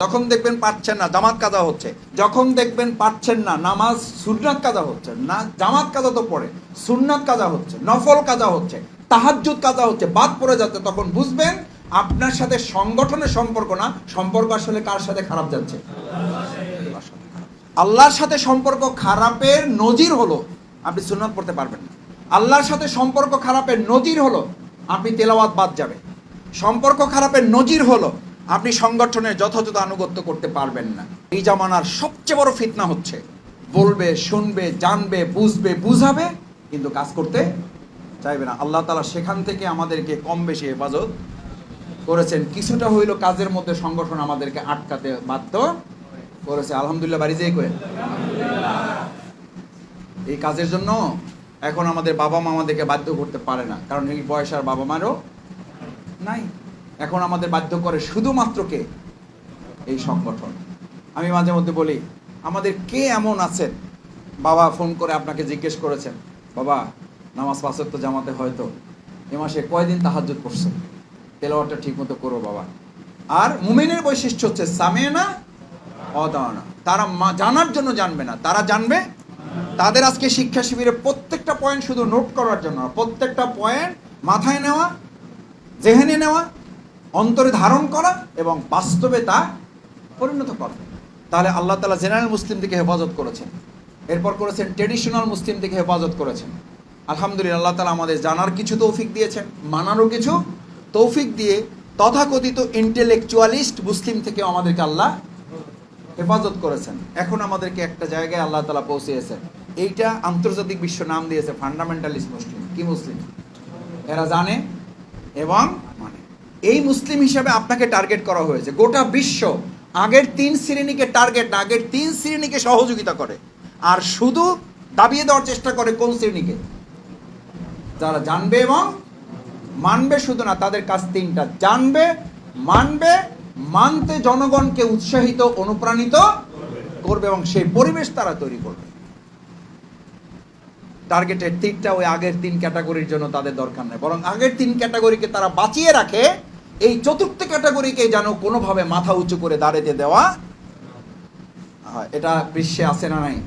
যখন দেখবেন পাচ্ছেন না জামাত কাজা হচ্ছে, যখন দেখবেন পাচ্ছেন না নামাজ সুন্নাত কাজা হচ্ছে, না জামাত কাজা তো পড়ে, সুন্নাত কাজা হচ্ছে, নফল কাজা হচ্ছে, তাহাজ্জুদ কাজা হচ্ছে, বাদ পড়ে যাচ্ছে, তখন বুঝবেন আপনার সাথে সংগঠনের সম্পর্ক না, সম্পর্ক আসলে কার সাথে খারাপ যাচ্ছে? আল্লাহর সাথে সম্পর্ক খারাপের নজির হলো আপনি সুন্নাত পড়তে পারবেন না। আল্লাহর সাথে সম্পর্ক খারাপের নজির হলো আপনি তেলাওয়াত বাদ যাবে। সম্পর্ক খারাপের নজির হলো আপনি সংগঠনের যথাযথ আনুগত্য করতে পারবেন না। এই জামানার সবচেয়ে বড় ফিতনা হচ্ছে বলবে, শুনবে, জানবে, বুঝবে, বুঝাবে, কিন্তু কাজ করতে চাইবে না। আল্লাহ তাআলা সেখান থেকে আমাদেরকে কম বেশি হেফাজত করেছেন। কিছুটা হইল কাজের মধ্যে সংগঠন আমাদেরকে আটকাতে বাধ্য করেছে। আলহামদুলিল্লাহ বাড়ি যেয়ে করেন। এই কাজের জন্য এখন আমাদের বাবা মা আমাদেরকে বাধ্য করতে পারে না, কারণ এই বয়স আর বাবা মারও নাই। এখন আমাদের বাধ্য করে শুধুমাত্র কে? এই সংগঠন। আমি মাঝে মধ্যে বলি, আমাদের কে এমন আছেন বাবা ফোন করে আপনাকে জিজ্ঞেস করেছেন, বাবা নামাজ পাঁচ ওয়াক্ত জামাতে হয়তো এ মাসে কয়দিন তাহাজ্জুদ পড়ছো, তেলাওয়াতটা ঠিক মতো করো বাবা। আর মুমিনের বৈশিষ্ট্য হচ্ছে সামেনা অদানা। তারা জানার জন্য জানবে না, তারা জানবে। তাদের আজকে শিক্ষা শিবিরে প্রত্যেকটা পয়েন্ট শুধু নোট করার জন্য, প্রত্যেকটা পয়েন্ট মাথায় নেওয়া, জেহেনে নেওয়া, অন্তরে ধারণ করা এবং বাস্তবে তা পরিণত করা। তাহলে আল্লাহ তাআলা জেনারেল মুসলিম থেকে হেফাজত করেছেন, এরপর করেছেন ট্রেডিশনাল মুসলিম থেকে হেফাজত করেছেন। আলহামদুলিল্লাহ, আল্লাহ তাআলা আমাদের জানার কিছু তৌফিক দিয়েছেন, মানারও কিছু তৌফিক দিয়ে তথাকথিত ইন্টেলেকচুয়ালিস্ট মুসলিম থেকে আমাদেরকে আল্লাহ হেফাজত করেছেন। এখন আমাদেরকে একটা জায়গায় আল্লাহ তাআলা পৌঁছেছেন, এইটা আন্তর্জাতিক বিশ্ব নাম দিয়েছে ফান্ডামেন্টালিস্ট মুসলিম। কি মুসলিম? এরা জানে এবং মানে। এই মুসলিম হিসাবে আপনাকে টার্গেট করা হয়েছে। গোটা বিশ্ব আগের 3 শ্রেণীকে টার্গেট না, আগের 3 শ্রেণীকে সহযোগিতা করে, আর শুধু দাবিয়ে দেওয়ার চেষ্টা করে কোন শ্রেণীকে? যারা জানবে এবং মানবে। শুধু না, তাদের কাজ 3টা: জানবে, মানবে, মানতে জনগণকে উৎসাহিত অনুপ্রাণিত করবে এবং সেই পরিবেশ তারা তৈরি করবে। টার্গেটের 3টা ওই আগের 3 ক্যাটাগরির জন্য তাদের দরকার নেই, বরং আগের 3 ক্যাটাগরিকে তারা বাঁচিয়ে রাখে, এই 4র্থ ক্যাটাগরিকে যেন কোনোভাবে মাথা উঁচু করে দাঁড়াতে দেওয়া হয়। এটা বিশ্বে আছে না নাই?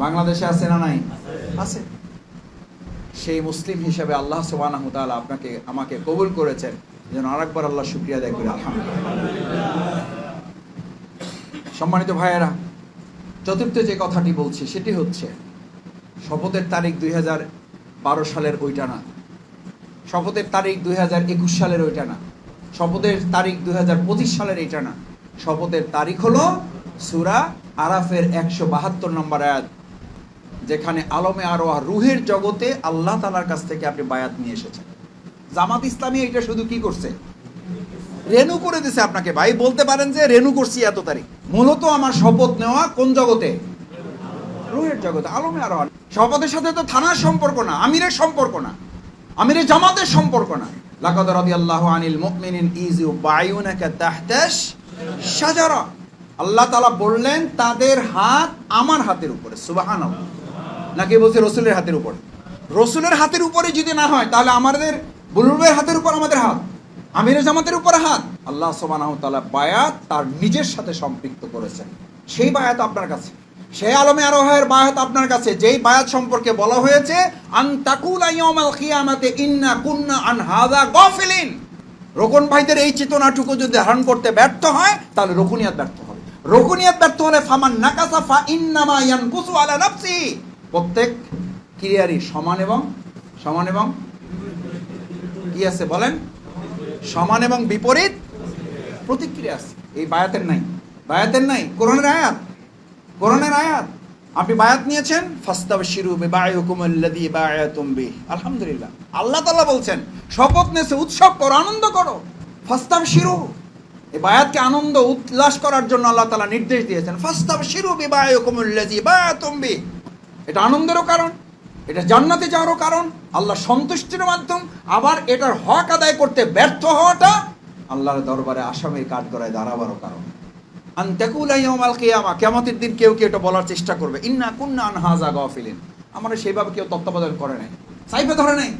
বাংলাদেশে আছে না নাই? আছে। সেই মুসলিম হিসেবে আল্লাহ সুবহানাহু ওয়া তাআলা আপনাকে আমাকে কবুল করেছেন, যেন আরেকবার আল্লাহ শুকরিয়া আদায় করি। আলহামদুলিল্লাহ। সম্মানিত ভাইয়েরা, চতুর্থ যে কথাটি বলছি সেটি হচ্ছে শপথের তারিখ 2012 সালের ওইটা না, শপথের তারিখ 2021 সালের ওইটা না, শপথের তারিখ 2025 সালের এইটা না। শপথের তারিখ হলো সূরা আরাফের 172 নম্বর আয়াত, যেখানে আলমে আরওয়াহ রুহের জগতে আল্লাহ তাআলার কাছ থেকে আপনি বায়াত নিয়ে এসেছেন। জামাত ইসলামী এটা শুধু কি করছে? রেনু করে দিছে আপনাকে। ভাই বলতে পারেন যে রেনু করছি এত তারিখ, মূলত আমার শপথ নেওয়া কোন জগতে? রুহের জগতে, আলমে আরওয়াহ। শপথের সাথে তো থানার সম্পর্ক না, আমিরের সম্পর্ক না, আমিরের জামাতের সম্পর্ক না। লাকাদ রাদিয়াল্লাহু আনিল মুমিনিন ইয ইউবাইউনাকা তাহতাশ শাজারা। আল্লাহ তাআলা বললেন তাদের হাত আমার হাতের উপরে। সুবহানাল্লাহ। নাকি বলছে রসুলের হাতের উপরে? রসুলের হাতের উপরে যদি না হয়, তাহলে আমাদের বুলুলের হাতের উপর আমাদের হাত, আমিরের জামাতের উপরে হাত। আল্লাহ সুবহানাহু ওয়া তাআলা বায়াত তার নিজের সাথে সম্পৃক্ত করেছেন। সেই বায়াত আপনার কাছে, সেই আলমে আরওয়াহের বায়াত আপনার কাছে, যেই বায়াত সম্পর্কে বলা হয়েছে আন তাকুলা ইয়াউমাল কিয়ামাতে ইন্না কুন্না আন হাযা গাফিলিন। রোকন ভাইদের এই চেতনাটুকু যদি ধারণ করতে ব্যর্থ হয়, তাহলে রুকুনিয়াত ব্যর্থ হবে। রুকুনিয়াত ব্যর্থ হলে ফামান নাকাসা ফা ইন্নামা ইয়ানকুসু আলা নাফসি। প্রত্যেক ক্রিয়ারই সমান এবং কি আছে বলেন? সমান এবং বিপরীত প্রতিক্রিয়া আছে। এই বায়াতের নাই, বায়াতের নাই। কোরআনের আয়াত, কোরআনের আয়াত। আপনি বায়াত নিয়েছেন, ফাস্তাবশিরু বিবাইউকুম আল্লাযী বায়াতুম বিহি। আলহামদুলিল্লাহ, আল্লাহ তাআলা বলছেন শপথ নেছে, উৎসব করো, আনন্দ করো। ফাস্তাবশিরু, এই বায়াতকে আনন্দ উল্লাস করার জন্য আল্লাহ তাআলা নির্দেশ দিয়েছেন। ফাস্তাবশিরু বিবাইউকুম আল্লাযী বায়াতুম বিহি। এটা আনন্দেরও কারণ, এটা জান্নাতে যাওয়ারও কারণ, আল্লাহ সন্তুষ্টির মাধ্যম। আবার এটার হক আদায় করতে ব্যর্থ হওয়াটা আল্লাহর দরবারে আসামির কাঠগড়ায় দাঁড়াবারও কারণ। আন তাকুলা ইয়াউমাল কিয়ামা, কিয়ামতের দিন কেউ কেউ এটা বলার চেষ্টা করবে, ইন্না কুন্না আন হাযা গাফিলিন। আমরা সেইভাবে কেউ তত্ত্বাবধান করে নাই, সাইফে ধরে নাই,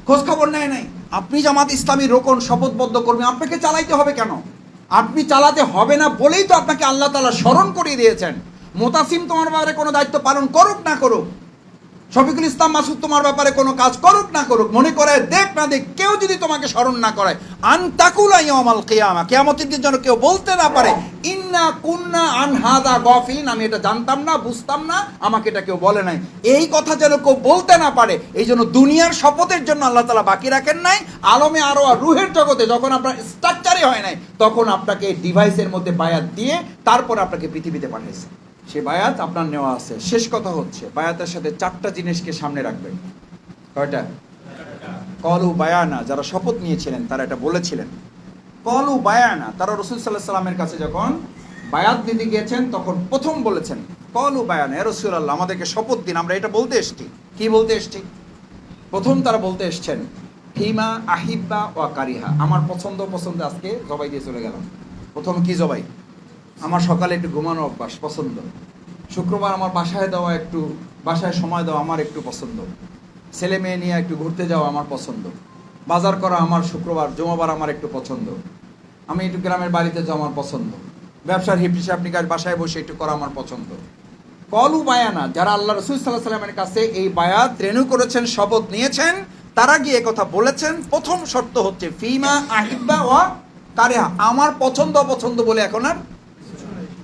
খোঁজ খবর নেয় নাই। আপনি জামাত ইসলামী রোকন শপথবদ্ধ কর্মী, আপনাকে চালাইতে হবে কেন? আপনি চালাতে হবে না বলেই তো আপনাকে আল্লাহ তাআলা স্মরণ করিয়ে দিয়েছেন। মোতাসিম তোমার ব্যাপারে কোনো দায়িত্ব পালন করুক না করুক, শফিকুল ইসলাম মাসুদ তোমার ব্যাপারে কোনো কাজ করুক না করুক, মনে করে দেখ না দেখ, কেউ যদি তোমাকে স্মরণ না করে, আনতাকুলা ইয়াউমাল কিয়ামা, কিয়ামতের দিন যেন কেউ বলতে না পারে ইন্না কুন্না আন হাযা গাফিলিন, আমি এটা জানতাম না, বুঝতাম না, আমাকে এটা কেউ বলে নাই, এই কথা যেন কেউ বলতে না পারে। এই জন্য দুনিয়ার শপথের জন্য আল্লাহ তাআলা বাকি রাখেন নাই। আলমে আরো রুহের জগতে যখন আপনার স্ট্রাকচারই হয় নাই, তখন আপনাকে ডিভাইসের মধ্যে বায়াত দিয়ে তারপর আপনাকে পৃথিবীতে পাঠিয়েছে। সে বায়াত আপনার নেওয়া আছে। শেষ কথা হচ্ছে, বায়াতের সাথে 4টা জিনিসকে সামনে রাখবেন। কয়টা? কলু বায়ানা, যারা শপথ নিয়েছিলেন তারা এটা বলেছিলেন। কলু বায়ানা, তারা রাসূল সাল্লাল্লাহু আলাইহি সাল্লামের কাছে যখন বায়াত দিতে গিয়েছেন তখন প্রথম বলেছেন কলু বায়ানা, ইয়া রাসূলুল্লাহ আমাদেরকে শপথ দিন, আমরা এটা বলতে এসেছি। কি বলতে এসেছি? প্রথম তারা বলতে এসেছেন ফিমা আহিব্বা ওয়া কারিহা, আমার পছন্দ আজকে জবাই দিয়ে চলে গেলাম। প্রথম কি জবাই? আমার সকালে একটু ঘুমানো অভ্যাস, পছন্দ। শুক্রবার আমার বাসায় দেওয়া, একটু বাসায় সময় দেওয়া আমার একটু পছন্দ। ছেলে মেয়ে নিয়ে একটু ঘুরতে যাওয়া আমার পছন্দ। বাজার করা আমার শুক্রবার, জুমাবার আমার একটু পছন্দ। আমি একটু গ্রামের বাড়িতে যাওয়া আমার পছন্দ। ব্যবসার হিসাব নিকাশ বাসায় বসে একটু করা আমার পছন্দ। কলু বায়ানা, যারা আল্লাহ রাসূল সাল্লাল্লাহু আলাইহি সাল্লামের কাছে এই বায়াত রেনু করেছেন, শপথ নিয়েছেন, তারা গিয়ে কথা বলেছেন। প্রথম শর্ত হচ্ছে ফিমা আহিব্বা ওয়া কারিহা, আমার পছন্দ অপছন্দ বলে এখন আর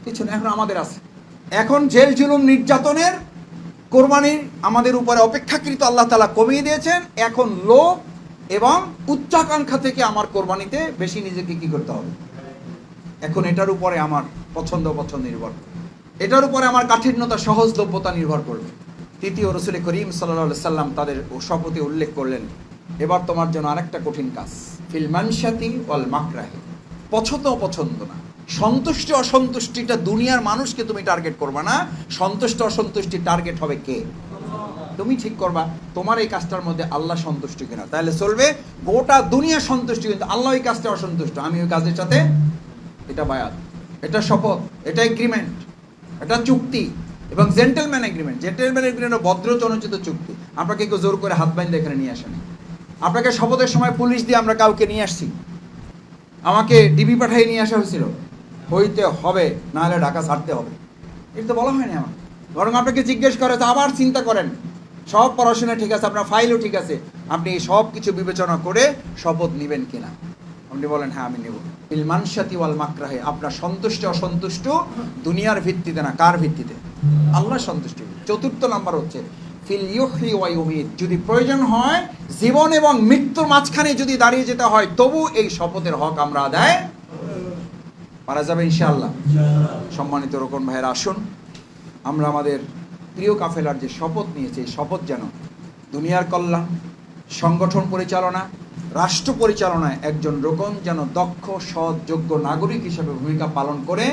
কিছু না, এখন আমাদের আছে। এখন জেল জুলুম নির্যাতনের কোরবানির আমাদের উপরে অপেক্ষাকৃত আল্লাহ তাআলা কমিয়ে দিয়েছেন। এখন লোভ এবং উচ্চাকাঙ্ক্ষা থেকে আমার কোরবানিতে বেশি নিজেকে কি করতে হবে, এখন এটার উপরে আমার পছন্দ নির্ভর করবে, এটার উপরে আমার কাঠিন্যতা সহজলভ্যতা নির্ভর করবে। তৃতীয় রাসূল করিম সাল্লাল্লাহু আলাইহি সাল্লাম তাদের শপথে উল্লেখ করলেন, এবার তোমার জন্য আরেকটা কঠিন কাজ, ফিল মানশাতি ওয়াল মাকরাহি, পছন্দ অপছন্দ না, সন্তুষ্টি অসন্তুষ্টিটা দুনিয়ার মানুষকে তুমি টার্গেট করবা না, সন্তুষ্ট অসন্তুষ্টির টার্গেট হবে কে? তুমি ঠিক করবা তোমার এই কাজটার মধ্যে আল্লাহ সন্তুষ্ট কিনা, তাহলে চলবে। গোটা দুনিয়া সন্তুষ্ট কিন্তু আল্লাহ ওই কাজটা অসন্তুষ্ট, আমি ওই কাজের সাথে, এটা বায়াত, এটা শপথ, এটা এগ্রিমেন্ট, এটা চুক্তি এবং জেন্টেলম্যান এগ্রিমেন্ট। জেন্টেলম্যান এগ্রিমেন্ট ভদ্র চরণচিত চুক্তি। আপনাকে কেউ জোর করে হাত বাইন্ধে এখানে নিয়ে আসেনি। আপনাকে শপথের সময় পুলিশ দিয়ে আমরা কাউকে নিয়ে আসছি, আমাকে ডিবি পাঠিয়ে নিয়ে আসা হয়েছিল, হইতে হবে না হলে ঢাকা ছাড়তে হবে, এটা তো বলা হয়নি আমার। বরং আপনাকে জিজ্ঞেস করে তো আবার চিন্তা করেন, সব পড়াশোনা ঠিক আছে, আপনার ফাইলও ঠিক আছে, আপনি সব কিছু বিবেচনা করে শপথ নেবেন কিনা। আপনি বলেন হ্যাঁ আমি নেব। ফিল মানশাতি ওয়াল মাকরাহে, আপনার সন্তুষ্ট অসন্তুষ্ট দুনিয়ার ভিত্তিতে না, কার ভিত্তিতে? আল্লাহর সন্তুষ্টি। চতুর্থ নাম্বার হচ্ছে ফিল ইউহয়ি ওয়া ইউমীত, যদি প্রয়োজন হয় জীবন এবং মৃত্যুর মাঝখানে যদি দাঁড়িয়ে যেতে হয়, তবু এই শপথের হক আমরা আদায় পারা যাবে ইনশাআল্লাহ। সম্মানিত রোকন ভাইয়েরা, আসুন আমরা আমাদের প্রিয় কাফেলার যে শপথ নিয়েছে, এই শপথ যেন দুনিয়ার কল্যাণ, সংগঠন পরিচালনা, রাষ্ট্র পরিচালনায় একজন রোকন যেন দক্ষ সৎ যোগ্য নাগরিক হিসেবে ভূমিকা পালন করে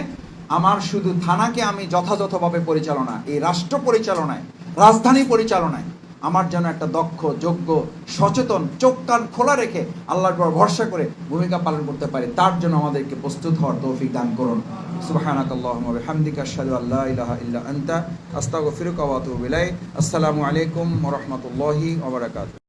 আমার শুধু থানাকে আমি যথাযথভাবে পরিচালনা, এই রাষ্ট্র পরিচালনায়, রাজধানী পরিচালনায় আমার যেন একটা দক্ষ যোগ্য সচেতন চোখ কান খোলা রেখে আল্লাহর উপর ভরসা করে ভূমিকা পালন করতে পারে, তার জন্য আমাদেরকে প্রস্তুত হওয়ার তৌফিক দান করুন। সুবহানাকাল্লাহুম্মা ওয়া বিহামদিকা আশহাদু আল্লা ইলাহা ইল্লা আনতা আস্তাগফিরুকা ওয়া আতুবু ইলাইক। আসসালামু আলাইকুম ওয়া রাহমাতুল্লাহি ওয়া বারাকাতুহু।